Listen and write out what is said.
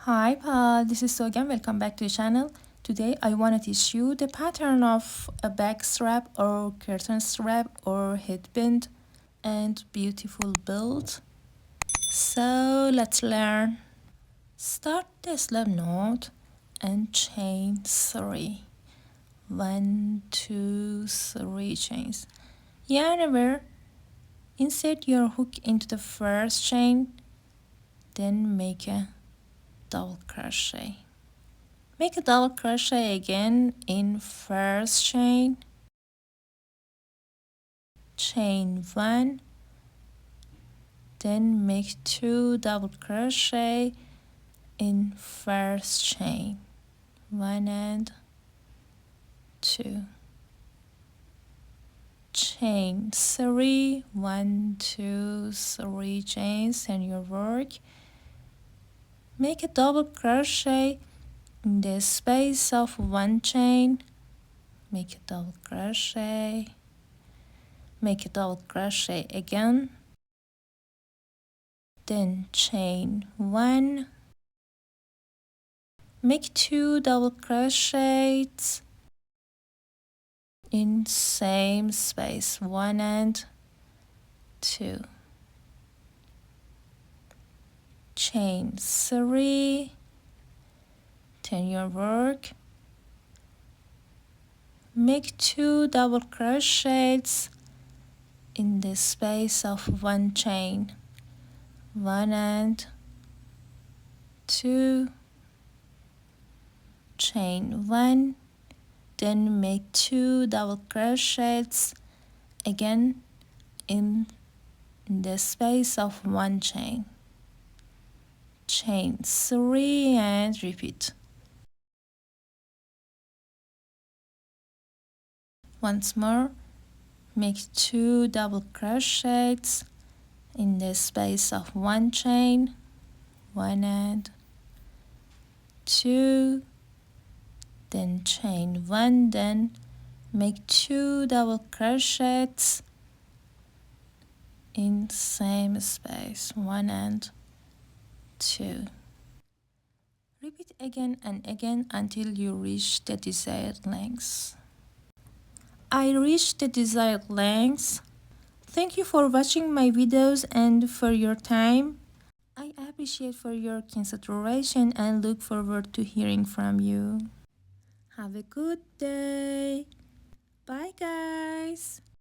Hi Paul, this is Sogan. Welcome back to the channel. Today I want to teach you the pattern of a back strap or curtain strap or headband and beautiful build. So let's learn. Start the slip knot and chain 3. 1, 2, 3 chains. Yarn over. Insert your hook into the first chain, then make a double crochet. Make a double crochet again in first chain, chain 1, then make 2 double crochet in first chain, 1 and 2, chain 3, 1, 2, 3 chains in your work. Make a double crochet in the space of 1 chain, make a double crochet, make a double crochet again, then chain 1, make 2 double crochets in same space, 1 and 2, chain 3, turn your work, make 2 double crochets in the space of 1 chain, 1 and 2, chain 1, then make 2 double crochets again in the space of 1 chain, chain 3 and repeat. Once more, make 2 double crochets in the space of 1 chain, 1 and 2, then chain 1, then make 2 double crochets in same space, 1 and 2. Repeat again and again until you reach the desired length. I reached the desired length. Thank you for watching my videos and for your time. I appreciate for your consideration and look forward to hearing from you. Have a good day. Bye guys.